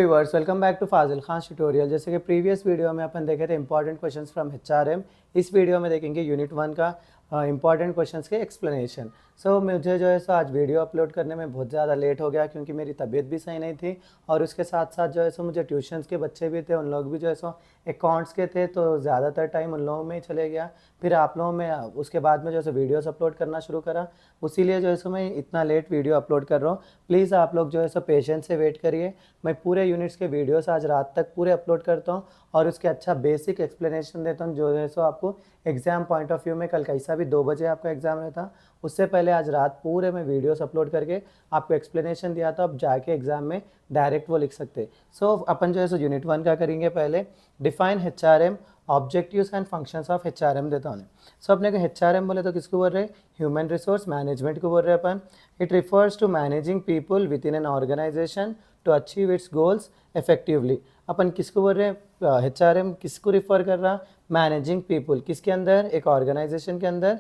Viewers welcome back to Fazil Khan tutorial. जैसे कि previous video में अपन देखे थे इंपॉर्टेंट क्वेश्चंस फ्रॉम एचआरएम। इस वीडियो में देखेंगे यूनिट 1 का इंपॉर्टेंट क्वेश्चंस के एक्सप्लेनेशन। मुझे जो है सो आज वीडियो अपलोड करने में बहुत ज़्यादा लेट हो गया क्योंकि मेरी तबीयत भी सही नहीं थी और उसके साथ साथ जो है सो मुझे ट्यूशन्स के बच्चे भी थे, उन लोग भी जो है सो अकाउंट्स के थे, तो ज़्यादातर टाइम उन लोगों में ही चले गया। फिर आप लोगों में उसके बाद में जो है सो वीडियोस अपलोड करना शुरू करा, उसीलिए जो है सो मैं इतना लेट वीडियो अपलोड कर रहा हूँ। प्लीज़ आप लोग जो है सो पेशेंस से वेट करिए। मैं पूरे यूनिट्स के वीडियोस आज रात तक पूरे अपलोड करता हूँ और उसके अच्छा बेसिक एक्सप्लेनेशन देता हूँ जो है सो आपको एग्ज़ाम पॉइंट ऑफ व्यू में कल कैसा भी 2 बजे आपका एग्ज़ाम रहता, उससे पहले आज रात पूरे में वीडियोस अपलोड करके आपको एक्सप्लेनेशन दिया था। अब जाके एग्ज़ाम में डायरेक्ट वो लिख सकते। अपन जो है सो यूनिट 1 का करेंगे। पहले define HRM, objectives and functions of HRM देता हूँ। अपने को एचआरएम बोले तो किसको बोल रहे हैं? ह्यूमन रिसोर्स मैनेजमेंट को बोल रहे हैं अपन। It refers to managing people within an organisation to achieve its goals effectively. अपन किसको बोल रहे हैं? एचआरएम किसको रिफर कर रहा? मैनेजिंग पीपल, किसके अंदर? एक ऑर्गेनाइजेशन के अंदर।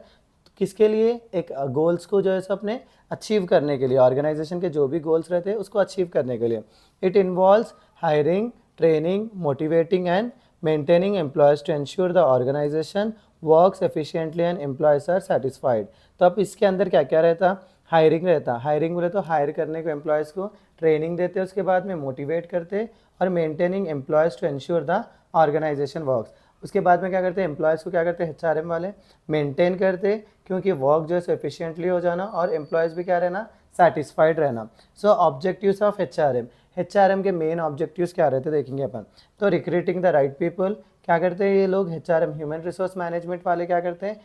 किसके लिए? एक गोल्स को जो है सो अपने अचीव करने के लिए, ऑर्गेनाइजेशन के जो भी गोल्स रहते हैं उसको अचीव करने के लिए। It involves hiring, training, motivating and maintaining employees to ensure the organisation works efficiently and employees are satisfied. तो अब इसके अंदर क्या क्या रहता? हायरिंग रहता। हायरिंग बोले तो हायर करने को एम्प्लॉयज़ को, ट्रेनिंग देते, उसके बाद में मोटिवेट करते और maintaining employees to ensure the organisation works. उसके बाद में क्या करते हैं? एम्प्लॉयज़ को क्या करते हैं एचआरएम वाले? मेंटेन करते, क्योंकि वर्क जो है एफिशिएंटली हो जाना और एम्प्लॉयज़ भी क्या रहना? सेटिस्फाइड रहना। ऑब्जेक्टिव्स ऑफ एचआरएम, एचआरएम के मेन ऑब्जेक्टिव्स क्या रहते देखेंगे अपन। तो रिक्रूटिंग द राइट पीपल, क्या करते हैं ये लोग एचआरएम ह्यूमन रिसोर्स मैनेजमेंट वाले? क्या करते हैं?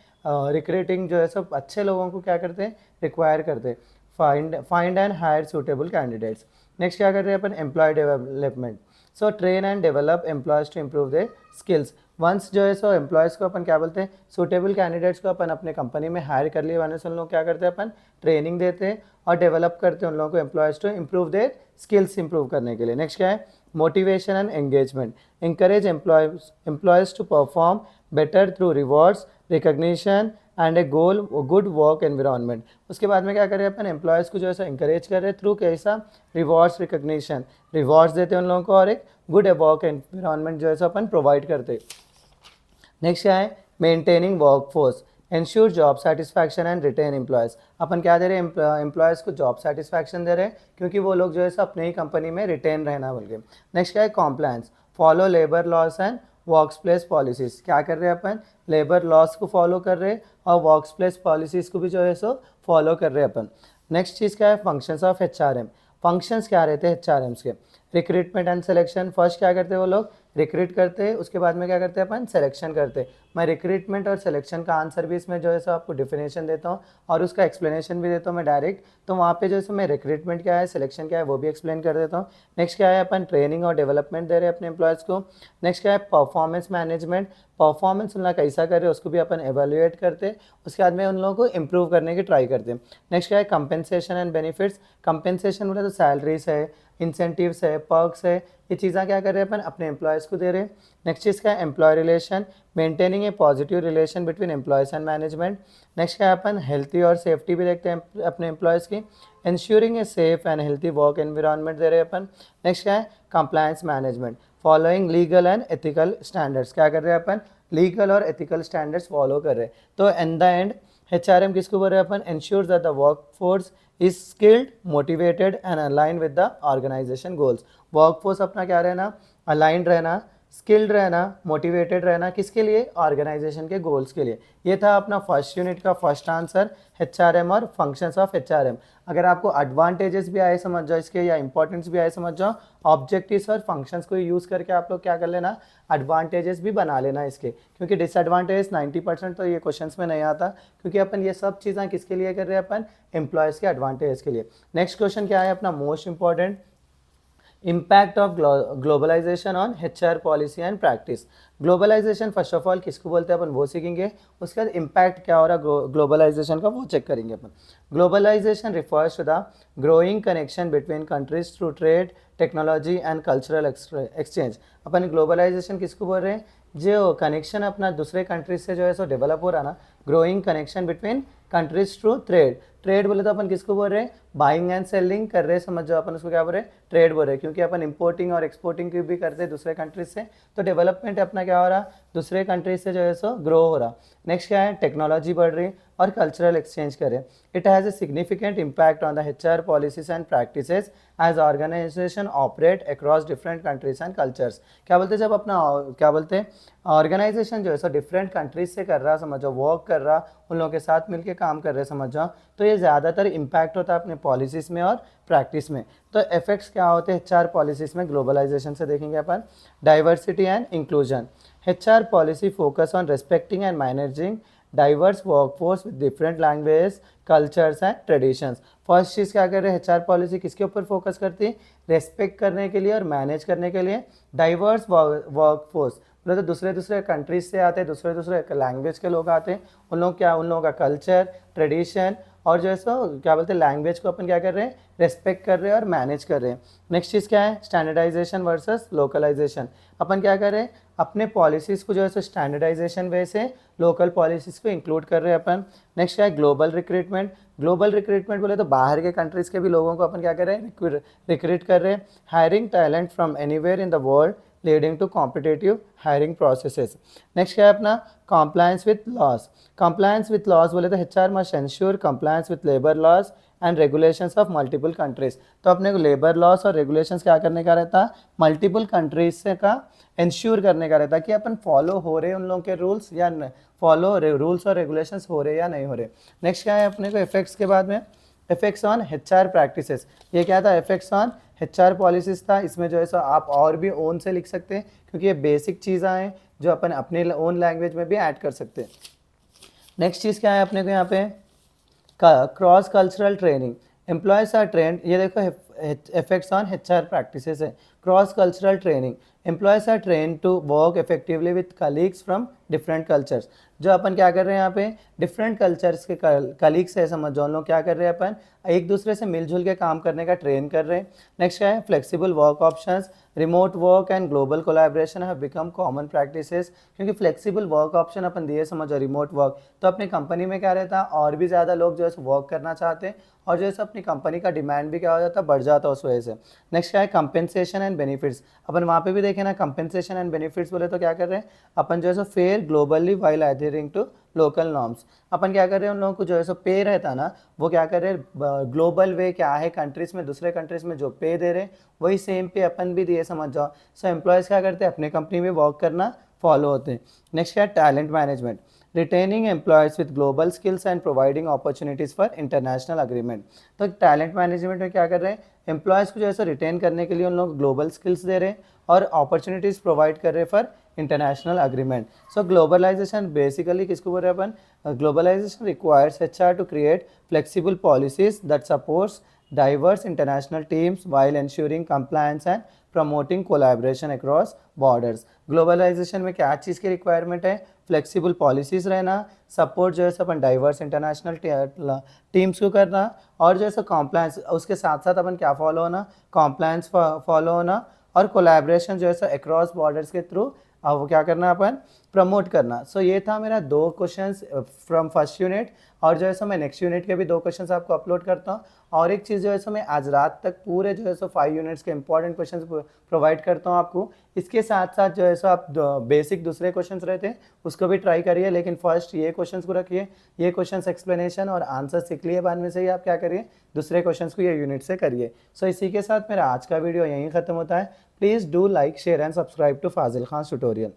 रिक्रूटिंग जो है सब अच्छे लोगों को क्या करते हैं? रिक्वायर करते हैं। Find and hire suitable candidates. Next क्या करते हैं अपन? Employ development. Train and develop employees to improve their skills. Once जो है सो एम्प्लॉयज़ को अपन क्या बोलते हैं? सूटेबल कैंडिडेट्स को अपन अपने कंपनी में हायर कर लिए, वाले से उन लोग क्या करते हैं? अपन ट्रेनिंग देते हैं और डेवलप करते हैं उन लोगों को, employees to improve their skills improve करने के लिए। नेक्स्ट क्या है? Motivation and engagement. encourage employees to perform better through rewards, recognition and a good work environment। उसके बाद में क्या करें अपन? एम्प्लॉयज़ को जो है इंकरेज कर रहे हैं थ्रू कैसा? रिवॉर्ड्स, रिकग्निशन, रिवॉर्ड्स देते हैं उन लोगों को और एक गुड वर्क एनवायरनमेंट जो है अपन प्रोवाइड करते। नेक्स्ट क्या है? Maintaining workforce, ensure job satisfaction and retain employees. अपन क्या दे रहे हैं? एम्प्लॉयज़ को जॉब सेटिस्फैक्शन दे रहे हैं क्योंकि वो लोग जो है अपने ही कंपनी में रिटेन रहना बोल के। नेक्स्ट क्या है? Compliance, follow labour laws and work place policies. क्या कर रहे हैं अपन? लेबर लॉस को फॉलो कर रहे हैं और वर्क प्लेस पॉलिसीज़ को भी जो है फॉलो कर रहे हैं अपन। नेक्स्ट चीज़ क्या है? Functions of HRM. फंक्शंस क्या रहते हैं एचआरएम्स के? Recruitment and selection. फर्स्ट क्या करते हैं वो लोग? रिक्रूट करते हैं, उसके बाद में क्या करते हैं अपन? सिलेक्शन करते हैं। मैं रिक्रूटमेंट और सिलेक्शन का आंसर भी इसमें जो है आपको डिफिनेशन देता हूँ और उसका एक्सप्लेनेशन भी देता हूँ मैं डायरेक्ट। तो वहाँ पे जो है मैं रिक्रूटमेंट क्या है, सिलेक्शन क्या है वो भी एक्सप्लेन कर देता हूँ। नेक्स्ट क्या है? अपन ट्रेनिंग और डेवलपमेंट दे रहे हैं अपने एम्प्लॉयज़ को। नेक्स्ट क्या है? Performance management. परफॉर्मेंस उन लोग कैसा कर रहे हैं उसको भी अपन एवेल्युएट करते, उसके बाद में उन लोगों को इम्प्रूव करने की ट्राई करते हैं। नेक्स्ट क्या है? Compensation and benefits. कंपेंसेशन बोले तो सैलरीज है, इंसेंटिव्स है, पर्क्स है, ये चीज़ें क्या कर रहे हैं अपन? अपने एम्प्लॉयज़ को दे रहे हैं। नेक्स्ट चीज़ क्या है? Employee relation, maintaining a positive relation between employees and management. Next क्या है? अपन हेल्थी और सेफ्टी भी देखते हैं अपने एम्प्लॉयज़ की, ensuring a safe and healthy work environment दे रहे हैं अपन। नेक्स्ट क्या है? Compliance management, following legal and ethical standards. क्या कर रहे हैं अपन? लीगल और एथिकल स्टैंडर्ड्स फॉलो कर रहे हैं। तो इन द एंड एचआरएम किसको बोल रहे हैं अपन? Ensure that the work force is skilled, motivated and align with the organisation goals. Workforce अपना क्या रहना? अलाइंड रहना, स्किल्ड रहना, मोटिवेटेड रहना, किसके लिए? ऑर्गेनाइजेशन के गोल्स के लिए। ये था अपना फर्स्ट यूनिट का फर्स्ट आंसर, एचआरएम और फंक्शंस ऑफ एचआरएम। अगर आपको एडवांटेजेस भी आए समझ जाओ इसके या इंपॉर्टेंस भी आए समझ जाओ, ऑब्जेक्टिव्स और फंक्शंस को यूज़ करके आप लोग क्या कर लेना? एडवांटेजेस भी बना लेना इसके, क्योंकि डिसएडवांटेज 90% तो ये क्वेश्चंस में नहीं आता, क्योंकि अपन ये सब चीज़ें किसके लिए कर रहे हैं? अपन एम्प्लॉयज़ के एडवांटेज के लिए। नेक्स्ट क्वेश्चन क्या है अपना most important? Impact of globalisation on HR policy and practice. Globalisation first of all किसको बोलते हैं अपन वो सीखेंगे, उसके बाद इम्पैक्ट क्या हो रहा है ग्लोबलाइजेशन का वो चेक करेंगे अपन। Globalisation refers to the growing connection between countries through trade, technology and cultural exchange. अपन ग्लोबलाइजेशन किसको बोल रहे हैं? जो कनेक्शन अपना दूसरे कंट्रीज से जो है डेवलप हो रहा ना, growing connection between countries through trade. Trade बोले तो अपन किसको बोल रहे हैं, बाइंग एंड सेलिंग कर रहे हैं, समझ जाओ अपन उसको क्या बोल रहे हैं, ट्रेड बोल रहे हैं, क्योंकि अपन इंपोर्टिंग और एक्सपोर्टिंग की भी करते हैं दूसरे कंट्रीज से, तो डेवलपमेंट अपना क्या हो रहा, दूसरे कंट्रीज से जो है सो ग्रो हो रहा। नेक्स्ट क्या है, टेक्नोलॉजी बढ़ रही और कल्चरल एक्सचेंज करें। It has a significant impact on the HR policies and practices as organisation operate across different countries and cultures. क्या बोलते हैं, जब अपना क्या बोलते हैं ऑर्गेनाइजेशन जो है सो डिफरेंट कंट्रीज से कर रहा, समझो वर्क कर रहा, उन लोगों के साथ मिलके काम कर रहे, समझ जाओ, तो ये ज़्यादातर इम्पैक्ट होता है अपने पॉलिसीज़ में और प्रैक्टिस में। तो इफेक्ट्स क्या होते हैं HR पॉलिसीज़ में, ग्लोबलाइजेशन से देखेंगे अपन। Diversity and inclusion, HR policy focus on respecting and managing diverse workforce with different language, cultures and traditions. First चीज़ क्या कर रहे हैं, HR पॉलिसी किसके ऊपर फोकस करती है, रेस्पेक्ट करने के लिए और मैनेज करने के लिए डाइवर्स वर्कफोर्स, मतलब तो दूसरे कंट्रीज से आते हैं, दूसरे लैंग्वेज के लोग आते हैं, उन लोगों का कल्चर, ट्रेडिशन और जो है सो क्या बोलते हैं लैंग्वेज को अपन क्या कर रहे हैं, रेस्पेक्ट कर रहे हैं और मैनेज कर रहे हैं। नेक्स्ट चीज़ क्या है, स्टैंडर्डाइजेशन वर्सेस लोकलाइजेशन। अपन क्या कर रहे हैं, अपने पॉलिसीज़ को जो है सो स्टैंडर्डाइजेशन वे से लोकल पॉलिसीज़ को इंक्लूड कर रहे हैं अपन। नेक्स्ट क्या है, ग्लोबल रिक्रूटमेंट। ग्लोबल रिक्रूटमेंट बोले तो बाहर के कंट्रीज़ के भी लोगों को अपन क्या कर रहे हैं, रिक्रूट कर रहे हैं। Hiring talent from anywhere in the world leading to competitive hiring processes. Next क्या है अपना, compliance with laws. Compliance with laws बोले तो HR must ensure compliance with labour laws and regulations of multiple countries. तो अपने को labour laws और regulations क्या करने का रहता है, मल्टीपल कंट्रीज से का इंश्योर करने का रहता है कि अपन फॉलो हो रहे हैं उन लोगों के रूल्स या फॉलो रूल्स और रेगुलेशंस हो रहे या नहीं हो रहे। नेक्स्ट क्या है अपने को इफेक्ट्स के बाद में, इफेक्ट्स ऑन HR प्रैक्टिसेस। ये क्या था, इफेक्ट्स ऑन HR पॉलिसीज था। इसमें जो है सो आप और भी ओन से लिख सकते हैं, क्योंकि ये बेसिक चीज़ें हैं जो अपन अपने ओन लैंग्वेज में भी ऐड कर सकते हैं। नेक्स्ट चीज़ क्या है अपने को यहाँ पे, cross cultural training. Employees are trained, ये देखो इफेक्ट्स ऑन HR प्रैक्टिसेस है। Cross cultural training, employees are train to work effectively with colleagues from different cultures. जो अपन क्या कर रहे हैं यहाँ पे, डिफरेंट कल्चर्स के कलीग्स है, समझ जो लोग क्या कर रहे हैं, अपन एक दूसरे से मिलजुल के काम करने का ट्रेन कर रहे हैं। नेक्स्ट क्या है, flexible work options, remote work and global collaboration have become common practices. क्योंकि फ्लेक्सिबल वर्क ऑप्शन अपन दिए, समझो रिमोट वर्क, तो अपनी कंपनी में क्या रहता है, और भी ज़्यादा लोग जो है वर्क करना चाहते हैं और जैसे अपनी कंपनी का डिमांड भी क्या हो जाता है, बढ़ जाता है उस वजह से। नेक्स्ट क्या है, कंपेंसेशन एंड बेनिफिट्स। अपन वहाँ पे भी देखें ना, कंपेंसेशन एंड बेनिफिट्स बोले तो क्या कर रहे हैं अपन, जो है सो fair globally while adhering to local norms. अपन क्या कर रहे हैं, उन लोगों को जो है सो पे रहता है ना, वो क्या कर रहे हैं, ग्लोबल वे क्या है कंट्रीज में, दूसरे कंट्रीज में जो पे दे रहे हैं वही सेम पे अपन भी दिए, समझ जाओ। सो एम्प्लॉयज़ क्या करते हैं, अपने कंपनी में वर्क करना फॉलो होते हैं। नेक्स्ट क्या है, talent management, retaining employees with global skills and providing opportunities for international agreement. तो टैलेंट मैनेजमेंट में क्या कर रहे हैं, एम्प्लॉयज़ को जो है रिटेन करने के लिए उन लोग ग्लोबल स्किल्स दे रहे हैं और अपॉर्चुनिटीज़ प्रोवाइड कर रहे हैं for international agreement. So globalisation basically किसको बोल रहे हैं अपन, globalisation requires HR to create flexible policies that supports diverse international teams while ensuring compliance and promoting collaboration across borders। Globalisation में क्या चीज़ की रिक्वायरमेंट है, फ्लेक्सिबल पॉलिसीज़ रहना, सपोर्ट जो है अपन डाइवर्स इंटरनेशनल टीम्स को करना, और जो है कॉम्प्लायंस, उसके साथ साथ अपन क्या फॉलो होना, कॉम्प्लायंस फॉलो होना, और कोलैबोरेशन जो है अक्रॉस बॉर्डर्स के थ्रू वो क्या करना अपन, प्रमोट करना। सो ये था मेरा 2 क्वेश्चंस फ्रॉम फर्स्ट यूनिट, और जो है सो मैं नेक्स्ट यूनिट के भी 2 क्वेश्चंस आपको अपलोड करता हूँ। और एक चीज़ जो है सो मैं आज रात तक पूरे जो है सो 5 यूनिट्स के इंपॉर्टेंट क्वेश्चंस प्रोवाइड करता हूँ आपको। इसके साथ साथ जो है सो आप बेसिक दूसरे क्वेश्चंस रहते हैं उसको भी ट्राई करिए, लेकिन फर्स्ट ये क्वेश्चंस को रखिए, ये क्वेश्चंस एक्सप्लेनेशन और आंसर सीख लिए, बाद में से ही आप क्या करिए, दूसरे क्वेश्चंस को ये यूनिट से करिए। सो इसी के साथ मेरा आज का वीडियो यहीं ख़त्म होता है। Please do like, share and subscribe to Fazil Khan tutorial.